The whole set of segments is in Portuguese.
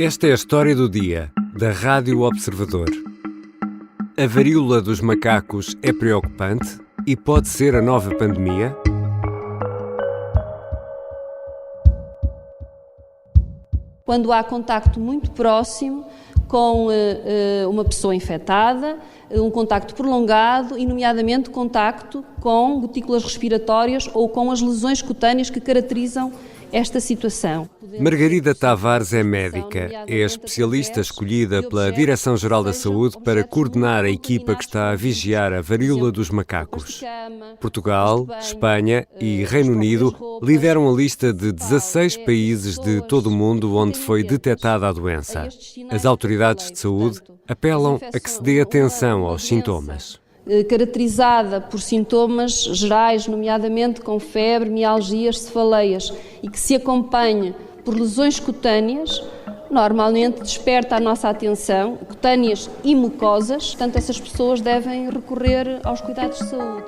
Esta é a história do dia, da Rádio Observador. A varíola dos macacos é preocupante e pode ser a nova pandemia? Quando há contacto muito próximo com uma pessoa infectada, um contacto prolongado e, nomeadamente, contacto com gotículas respiratórias ou com as lesões cutâneas que caracterizam esta situação. Margarida Tavares é médica, é especialista escolhida pela Direção-Geral da Saúde para coordenar a equipa que está a vigiar a varíola dos macacos. Portugal, Espanha e Reino Unido lideram a lista de 16 países de todo o mundo onde foi detectada a doença. As autoridades de saúde apelam a que se dê atenção aos sintomas. Caracterizada por sintomas gerais, nomeadamente com febre, mialgias, cefaleias, e que se acompanha por lesões cutâneas, normalmente desperta a nossa atenção, cutâneas e mucosas, portanto essas pessoas devem recorrer aos cuidados de saúde.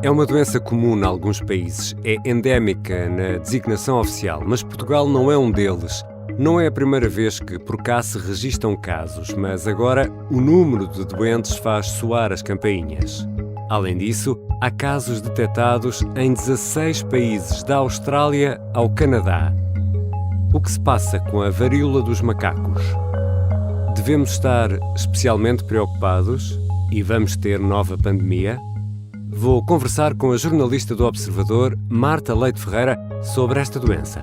É uma doença comum em alguns países, é endémica na designação oficial, mas Portugal não é um deles. Não é a primeira vez que por cá se registram casos, mas agora o número de doentes faz soar as campainhas. Além disso, há casos detectados em 16 países, da Austrália ao Canadá. O que se passa com a varíola dos macacos? Devemos estar especialmente preocupados e vamos ter nova pandemia? Vou conversar com a jornalista do Observador, Marta Leite Ferreira, sobre esta doença.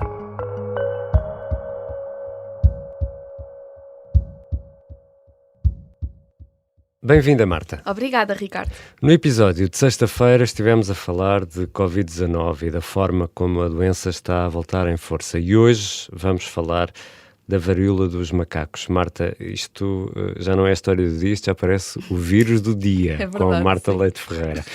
Bem-vinda, Marta. Obrigada, Ricardo. No episódio de sexta-feira estivemos a falar de Covid-19 e da forma como a doença está a voltar em força. E hoje vamos falar da varíola dos macacos. Marta, isto já não é a história do dia, isto já parece o vírus do dia, é verdade, com a Marta sim. Leite Ferreira.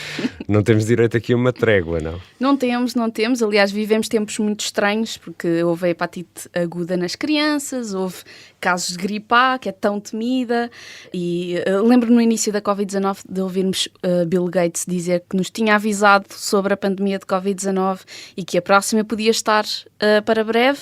Não temos direito aqui a uma trégua, não? Não temos. Aliás, vivemos tempos muito estranhos, porque houve a hepatite aguda nas crianças, houve casos de gripe A, que é tão temida, e lembro no início da Covid-19 de ouvirmos Bill Gates dizer que nos tinha avisado sobre a pandemia de Covid-19 e que a próxima podia estar para breve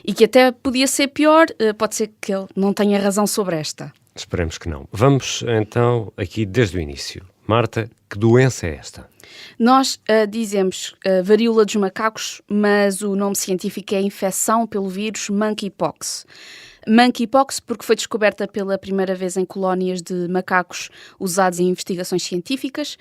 e que até podia ser pior. Pode ser que ele não tenha razão sobre esta. Esperemos que não. Vamos então aqui desde o início. Marta, que doença é esta? Nós dizemos varíola dos macacos, mas o nome científico é infecção pelo vírus monkeypox. Monkeypox porque foi descoberta pela primeira vez em colónias de macacos usados em investigações científicas.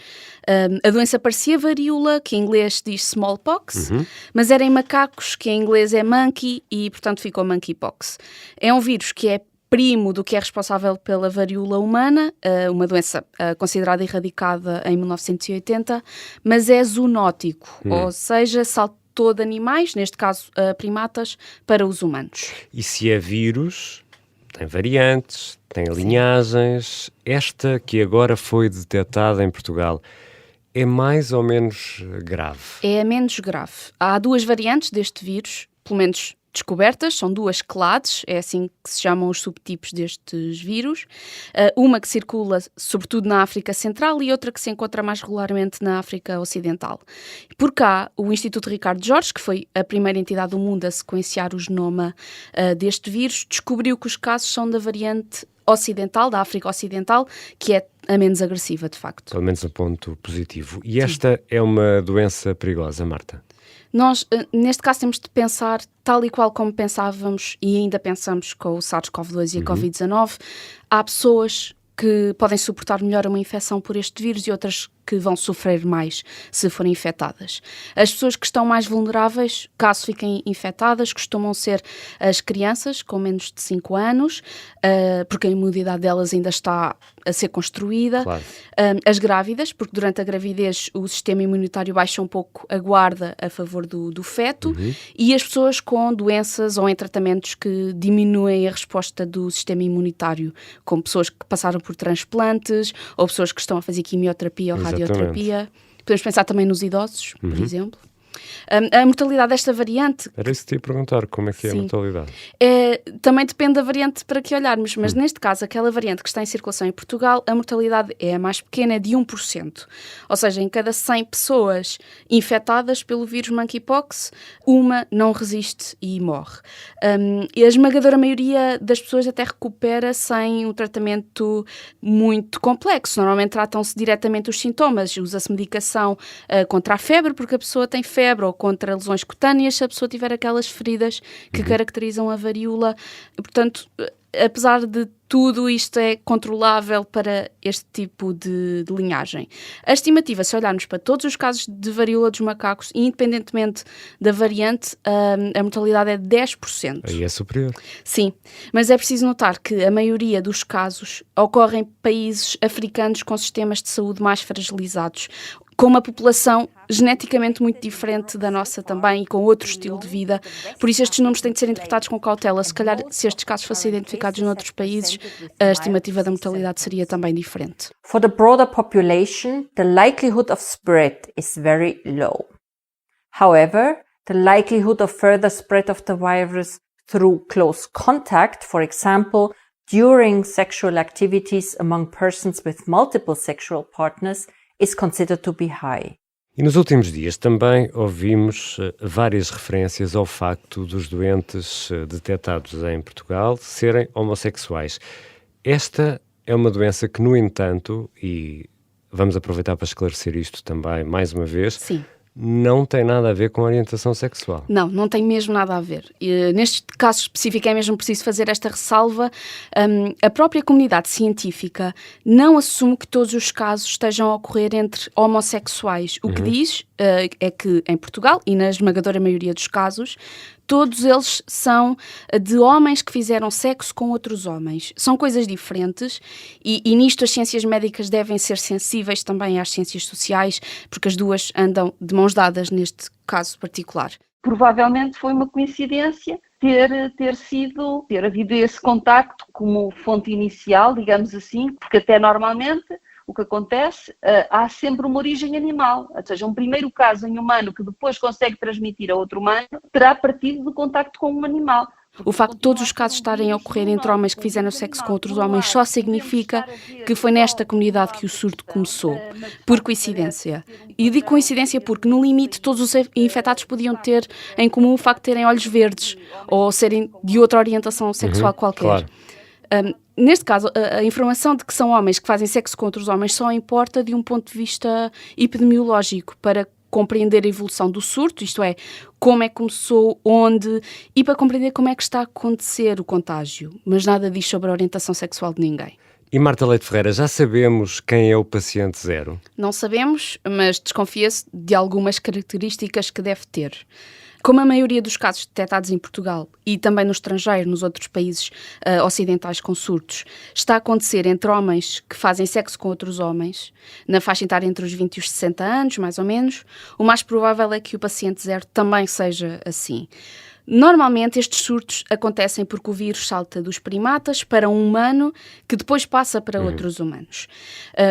A doença parecia varíola, que em inglês diz smallpox, mas era em macacos, que em inglês é monkey, e portanto ficou monkeypox. É um vírus que é primo do que é responsável pela varíola humana, uma doença considerada erradicada em 1980, mas é zoonótico, ou seja, saltou de animais, neste caso primatas, para os humanos. E se é vírus, tem variantes, tem linhagens. Esta que agora foi detectada em Portugal é mais ou menos grave? É a menos grave. Há duas variantes deste vírus, pelo menos descobertas, são duas clades, é assim que se chamam os subtipos destes vírus, uma que circula sobretudo na África Central e outra que se encontra mais regularmente na África Ocidental. Por cá, o Instituto Ricardo Jorge, que foi a primeira entidade do mundo a sequenciar o genoma deste vírus, descobriu que os casos são da variante ocidental, da África Ocidental, que é a menos agressiva, de facto. Pelo menos um ponto positivo. E esta é uma doença perigosa, Marta? Nós, neste caso, temos de pensar tal e qual como pensávamos e ainda pensamos com o SARS-CoV-2 e a Covid-19. Há pessoas que podem suportar melhor uma infecção por este vírus e outras que vão sofrer mais se forem infectadas. As pessoas que estão mais vulneráveis, caso fiquem infectadas, costumam ser as crianças com menos de 5 anos, porque a imunidade delas ainda está a ser construída. Claro. As grávidas, porque durante a gravidez o sistema imunitário baixa um pouco a guarda a favor do feto, e as pessoas com doenças ou em tratamentos que diminuem a resposta do sistema imunitário, como pessoas que passaram por transplantes ou pessoas que estão a fazer quimioterapia ou radioterapia. Podemos pensar também nos idosos, por exemplo. A mortalidade desta variante... Era isso que te ia perguntar, como é que é a mortalidade? Também depende da variante para que olharmos, mas neste caso, aquela variante que está em circulação em Portugal, a mortalidade é a mais pequena, é de 1%. Ou seja, em cada 100 pessoas infectadas pelo vírus monkeypox, uma não resiste e morre. E a esmagadora maioria das pessoas até recupera sem um tratamento muito complexo. Normalmente tratam-se diretamente os sintomas, usa-se medicação contra a febre, porque a pessoa tem febre, ou contra lesões cutâneas, se a pessoa tiver aquelas feridas que caracterizam a varíola. Portanto, apesar de tudo, isto é controlável para este tipo de linhagem. A estimativa, se olharmos para todos os casos de varíola dos macacos, independentemente da variante, a mortalidade é 10%. Aí é superior. Sim, mas é preciso notar que a maioria dos casos ocorre em países africanos com sistemas de saúde mais fragilizados, com uma população geneticamente muito diferente da nossa também e com outro estilo de vida. Por isso estes números têm de ser interpretados com cautela. Se calhar, se estes casos fossem identificados noutros países, a estimativa da mortalidade seria também diferente. For the broader population, the likelihood of spread is very low. However, the likelihood of further spread of the virus through close contact, for example, during sexual activities among persons with multiple sexual partners, is considered to be high. E nos últimos dias também ouvimos várias referências ao facto dos doentes detectados em Portugal serem homossexuais. Esta é uma doença que, no entanto, e vamos aproveitar para esclarecer isto também mais uma vez, Sim. Não tem nada a ver com a orientação sexual. Não tem mesmo nada a ver. Neste caso específico é mesmo preciso fazer esta ressalva. A própria comunidade científica não assume que todos os casos estejam a ocorrer entre homossexuais. O que diz é que em Portugal, e na esmagadora maioria dos casos, todos eles são de homens que fizeram sexo com outros homens. São coisas diferentes e nisto as ciências médicas devem ser sensíveis também às ciências sociais, porque as duas andam de mãos dadas neste caso particular. Provavelmente foi uma coincidência ter havido esse contacto como fonte inicial, digamos assim, porque até normalmente o que acontece, há sempre uma origem animal, ou seja, um primeiro caso em humano que depois consegue transmitir a outro humano, terá partido do contacto com um animal. O facto de todos os casos estarem a ocorrer entre homens que fizeram sexo com outros homens só significa que foi nesta comunidade que o surto começou, por coincidência. E digo coincidência porque, no limite, todos os infectados podiam ter em comum o facto de terem olhos verdes ou serem de outra orientação sexual qualquer. Claro. Neste caso, a informação de que são homens que fazem sexo com outros homens só importa de um ponto de vista epidemiológico para compreender a evolução do surto, isto é, como é que começou, onde, e para compreender como é que está a acontecer o contágio, mas nada diz sobre a orientação sexual de ninguém. E Marta Leite Ferreira, já sabemos quem é o paciente zero? Não sabemos, mas desconfia-se de algumas características que deve ter. Como a maioria dos casos detectados em Portugal e também no estrangeiro, nos outros países ocidentais com surtos, está a acontecer entre homens que fazem sexo com outros homens, na faixa etária entre os 20 e os 60 anos, mais ou menos, o mais provável é que o paciente zero também seja assim. Normalmente estes surtos acontecem porque o vírus salta dos primatas para um humano que depois passa para outros humanos.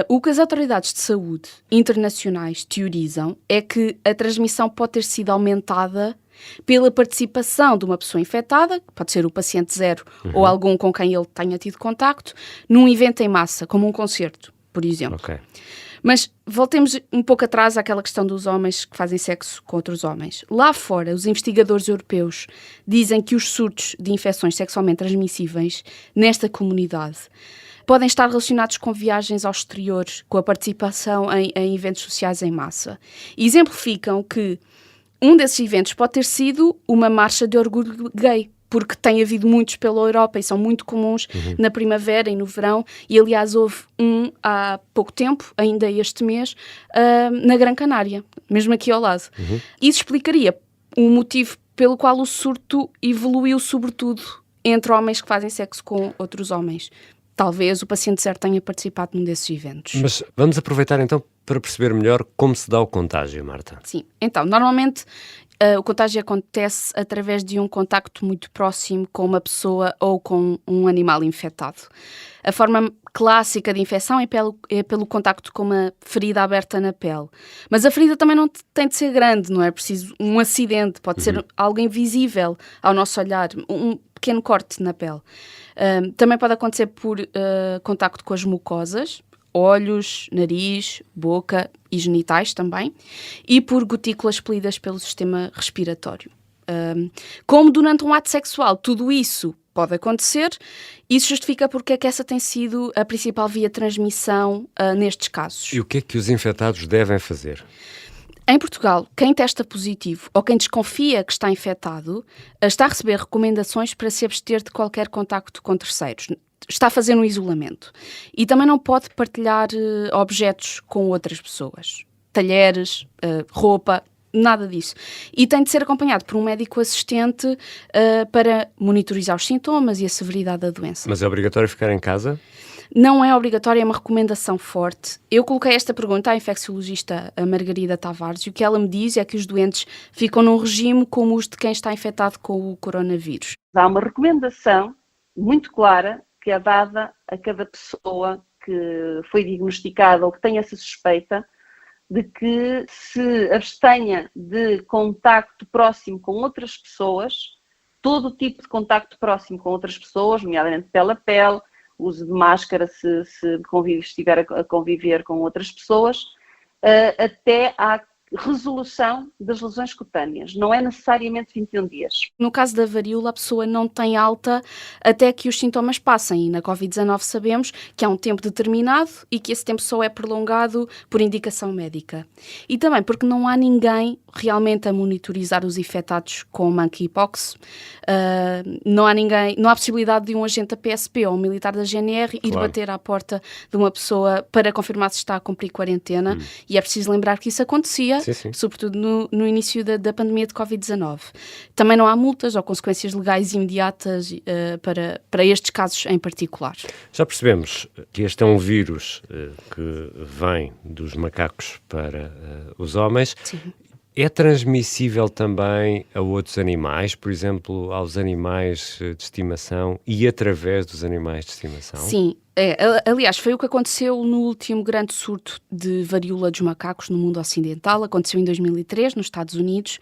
O que as autoridades de saúde internacionais teorizam é que a transmissão pode ter sido aumentada pela participação de uma pessoa infectada, que pode ser o paciente zero ou algum com quem ele tenha tido contacto, num evento em massa, como um concerto, por exemplo. Okay. Mas voltemos um pouco atrás àquela questão dos homens que fazem sexo com outros homens. Lá fora, os investigadores europeus dizem que os surtos de infecções sexualmente transmissíveis nesta comunidade podem estar relacionados com viagens ao exterior, com a participação em eventos sociais em massa. E exemplificam que um desses eventos pode ter sido uma marcha de orgulho gay, porque tem havido muitos pela Europa e são muito comuns na primavera e no verão, e aliás houve um há pouco tempo, ainda este mês, na Gran Canária, mesmo aqui ao lado. Isso explicaria o motivo pelo qual o surto evoluiu sobretudo entre homens que fazem sexo com outros homens. Talvez o paciente zero tenha participado num desses eventos. Mas vamos aproveitar então para perceber melhor como se dá o contágio, Marta. Sim, então, normalmente o contágio acontece através de um contacto muito próximo com uma pessoa ou com um animal infectado. A forma clássica de infecção é pelo contacto com uma ferida aberta na pele. Mas a ferida também não tem de ser grande, não é preciso um acidente, pode ser algo invisível ao nosso olhar, um pequeno corte na pele. Também pode acontecer por contacto com as mucosas, olhos, nariz, boca e genitais também, e por gotículas expelidas pelo sistema respiratório. Como durante um ato sexual, tudo isso pode acontecer, isso justifica porque é que essa tem sido a principal via de transmissão nestes casos. E o que é que os infectados devem fazer? Em Portugal, quem testa positivo ou quem desconfia que está infectado está a receber recomendações para se abster de qualquer contacto com terceiros. Está a fazer um isolamento. E também não pode partilhar objetos com outras pessoas. Talheres, roupa, nada disso. E tem de ser acompanhado por um médico assistente para monitorizar os sintomas e a severidade da doença. Mas é obrigatório ficar em casa? Não é obrigatório, é uma recomendação forte. Eu coloquei esta pergunta à infecciologista Margarida Tavares e o que ela me diz é que os doentes ficam num regime como os de quem está infectado com o coronavírus. Há uma recomendação muito clara que é dada a cada pessoa que foi diagnosticada ou que tem essa suspeita de que se abstenha de contacto próximo com outras pessoas, todo tipo de contacto próximo com outras pessoas, nomeadamente pele a pele, uso de máscara se estiver a conviver com outras pessoas, até à resolução das lesões cutâneas. Não é necessariamente 21 dias. No caso da varíola, a pessoa não tem alta até que os sintomas passem. E na Covid-19 sabemos que há um tempo determinado e que esse tempo só é prolongado por indicação médica. E também porque não há ninguém realmente a monitorizar os infectados com monkeypox. Não há possibilidade de um agente da PSP ou um militar da GNR ir bater à porta de uma pessoa para confirmar se está a cumprir quarentena. E é preciso lembrar que isso acontecia, sim. sobretudo no início da pandemia de Covid-19. Também não há multas ou consequências legais imediatas para estes casos em particular. Já percebemos que este é um vírus que vem dos macacos para os homens. Sim. É transmissível também a outros animais, por exemplo, aos animais de estimação e através dos animais de estimação? Sim. Aliás, foi o que aconteceu no último grande surto de varíola dos macacos no mundo ocidental. Aconteceu em 2003, nos Estados Unidos,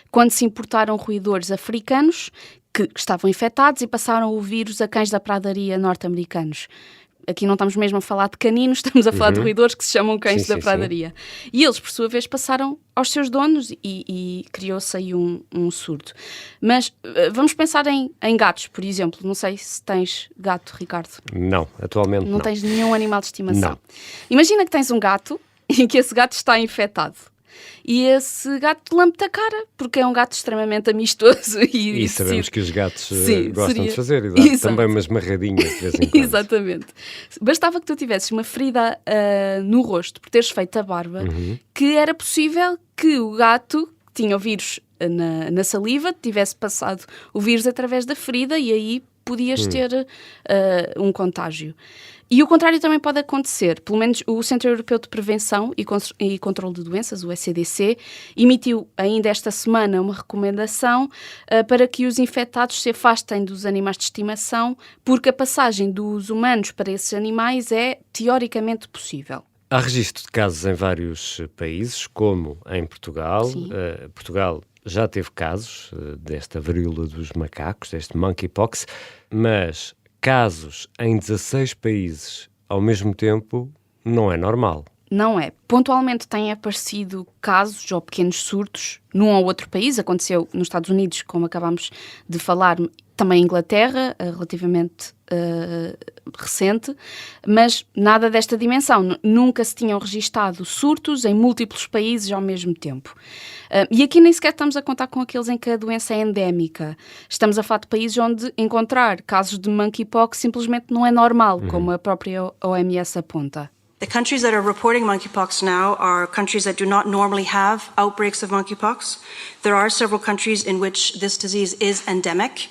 quando se importaram roedores africanos que estavam infectados e passaram o vírus a cães da pradaria norte-americanos. Aqui não estamos mesmo a falar de caninos, estamos a falar de roedores que se chamam cães da pradaria. Sim. E eles, por sua vez, passaram aos seus donos e criou-se aí um surto. Mas vamos pensar em gatos, por exemplo. Não sei se tens gato, Ricardo. Não, atualmente não. Não tens nenhum animal de estimação. Não. Imagina que tens um gato e que esse gato está infectado. E esse gato lambe-te a cara, porque é um gato extremamente amistoso. E sabemos que os gatos gostam de fazer, e dá também umas marradinhas de vez em quando. Exatamente. Bastava que tu tivesses uma ferida no rosto, por teres feito a barba, que era possível que o gato que tinha o vírus na saliva tivesse passado o vírus através da ferida e aí podias ter um contágio. E o contrário também pode acontecer. Pelo menos o Centro Europeu de Prevenção e Controlo de Doenças, o ECDC, emitiu ainda esta semana uma recomendação para que os infectados se afastem dos animais de estimação, porque a passagem dos humanos para esses animais é teoricamente possível. Há registro de casos em vários países, como em Portugal. Portugal já teve casos desta varíola dos macacos, deste monkeypox, mas casos em 16 países ao mesmo tempo não é normal. Não é. Pontualmente têm aparecido casos ou pequenos surtos num ou outro país. Aconteceu nos Estados Unidos, como acabámos de falar, também em Inglaterra, relativamente recente, mas nada desta dimensão. Nunca se tinham registado surtos em múltiplos países ao mesmo tempo. E aqui nem sequer estamos a contar com aqueles em que a doença é endémica. Estamos a falar de países onde encontrar casos de monkeypox simplesmente não é normal, como a própria OMS aponta. The countries that are reporting monkeypox now are countries that do not normally have outbreaks of monkeypox. There are several countries in which this disease is endemic.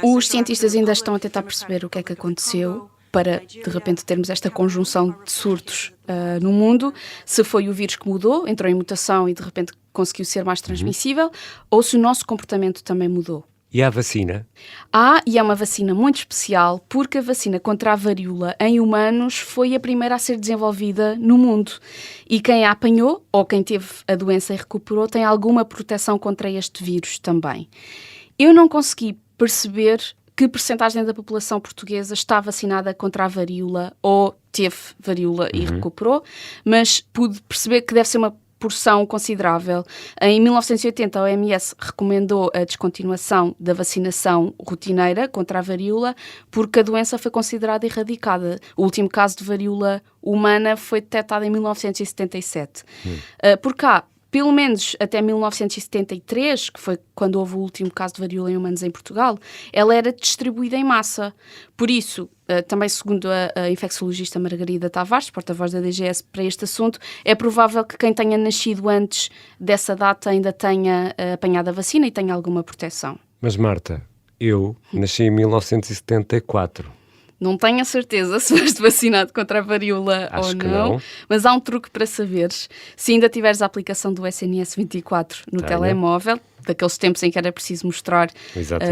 Os cientistas ainda estão a tentar perceber o que é que aconteceu para, de repente, termos esta conjunção de surtos no mundo. Se foi o vírus que mudou, entrou em mutação e, de repente, conseguiu ser mais transmissível, ou se o nosso comportamento também mudou. E há vacina? E é uma vacina muito especial porque a vacina contra a varíola em humanos foi a primeira a ser desenvolvida no mundo. E quem a apanhou, ou quem teve a doença e recuperou, tem alguma proteção contra este vírus também. Eu não consegui perceber que percentagem da população portuguesa está vacinada contra a varíola ou teve varíola e recuperou, mas pude perceber que deve ser uma porção considerável. Em 1980, a OMS recomendou a descontinuação da vacinação rotineira contra a varíola porque a doença foi considerada erradicada. O último caso de varíola humana foi detectado em 1977. Por cá, pelo menos até 1973, que foi quando houve o último caso de varíola em humanos em Portugal, ela era distribuída em massa. Por isso, também segundo a infecciologista Margarida Tavares, porta-voz da DGS para este assunto, é provável que quem tenha nascido antes dessa data ainda tenha apanhado a vacina e tenha alguma proteção. Mas Marta, eu nasci em 1974. Não tenho a certeza se foste vacinado contra a varíola Acho ou não, mas há um truque para saberes. Se ainda tiveres a aplicação do SNS 24 no telemóvel, daqueles tempos em que era preciso mostrar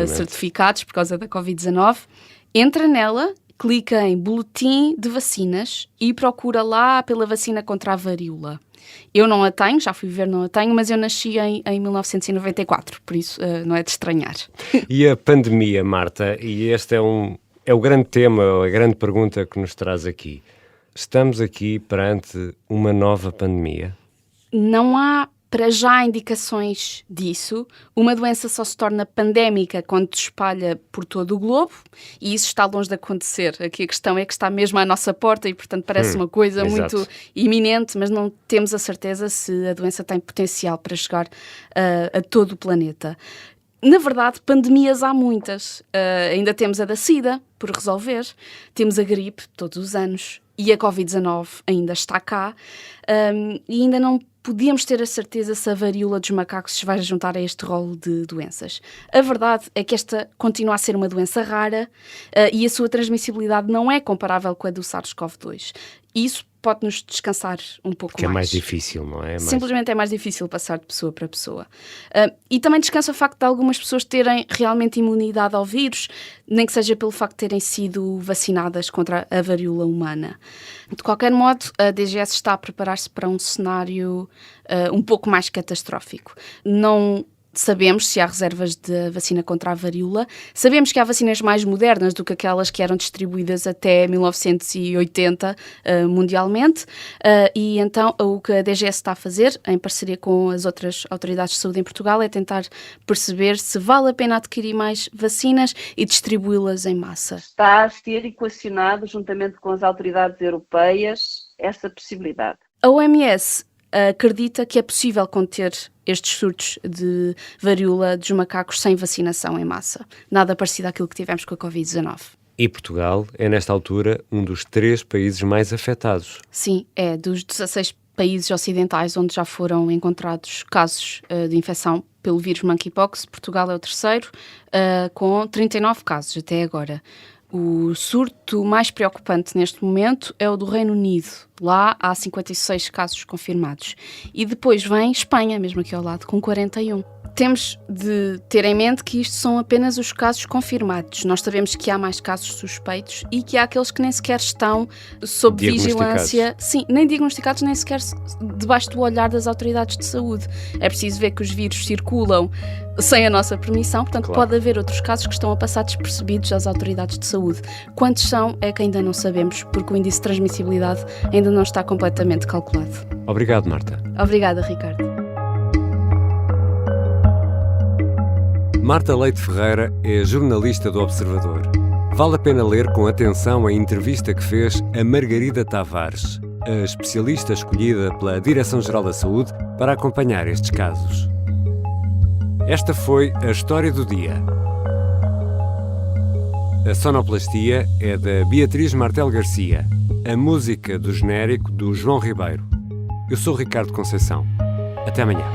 certificados por causa da Covid-19, entra nela, clica em Boletim de Vacinas e procura lá pela vacina contra a varíola. Eu não a tenho, já fui ver, não a tenho, mas eu nasci em 1994, por isso não é de estranhar. E a pandemia, Marta, e este é o grande tema, a grande pergunta que nos traz aqui. Estamos aqui perante uma nova pandemia? Não há, para já, indicações disso. Uma doença só se torna pandémica quando se espalha por todo o globo e isso está longe de acontecer. Aqui a questão é que está mesmo à nossa porta e, portanto, parece uma coisa muito iminente, mas não temos a certeza se a doença tem potencial para chegar a todo o planeta. Na verdade, pandemias há muitas. Ainda temos a da SIDA, por resolver. Temos a gripe, todos os anos. E a Covid-19 ainda está cá. E ainda não podíamos ter a certeza se a varíola dos macacos se vai juntar a este rolo de doenças. A verdade é que esta continua a ser uma doença rara e a sua transmissibilidade não é comparável com a do SARS-CoV-2. Isso pode-nos descansar um pouco mais. Que é mais difícil, não é? Simplesmente é mais difícil passar de pessoa para pessoa. E também descansa o facto de algumas pessoas terem realmente imunidade ao vírus, nem que seja pelo facto de terem sido vacinadas contra a varíola humana. De qualquer modo, a DGS está a preparar-se para um cenário um pouco mais catastrófico. Não sabemos se há reservas de vacina contra a varíola. Sabemos que há vacinas mais modernas do que aquelas que eram distribuídas até 1980 mundialmente. E então o que a DGS está a fazer, em parceria com as outras autoridades de saúde em Portugal, é tentar perceber se vale a pena adquirir mais vacinas e distribuí-las em massa. Está a ser equacionado, juntamente com as autoridades europeias, essa possibilidade. A OMS acredita que é possível conter estes surtos de varíola dos macacos sem vacinação em massa. Nada parecido àquilo que tivemos com a Covid-19. E Portugal é, nesta altura, um dos 3 países mais afetados. Sim, é dos 16 países ocidentais onde já foram encontrados casos de infecção pelo vírus monkeypox. Portugal é o terceiro, com 39 casos até agora. O surto mais preocupante neste momento é o do Reino Unido. Lá há 56 casos confirmados. E depois vem Espanha, mesmo aqui ao lado, com 41. Temos de ter em mente que isto são apenas os casos confirmados. Nós sabemos que há mais casos suspeitos e que há aqueles que nem sequer estão sob vigilância. Sim, nem diagnosticados, nem sequer debaixo do olhar das autoridades de saúde. É preciso ver que os vírus circulam sem a nossa permissão, portanto pode haver outros casos que estão a passar despercebidos às autoridades de saúde. Quantos são é que ainda não sabemos, porque o índice de transmissibilidade ainda não está completamente calculado. Obrigado, Marta. Obrigada, Ricardo. Marta Leite Ferreira é jornalista do Observador. Vale a pena ler com atenção a entrevista que fez a Margarida Tavares, a especialista escolhida pela Direção-Geral da Saúde para acompanhar estes casos. Esta foi a história do dia. A sonoplastia é da Beatriz Martel Garcia. A música do genérico do João Ribeiro. Eu sou Ricardo Conceição. Até amanhã.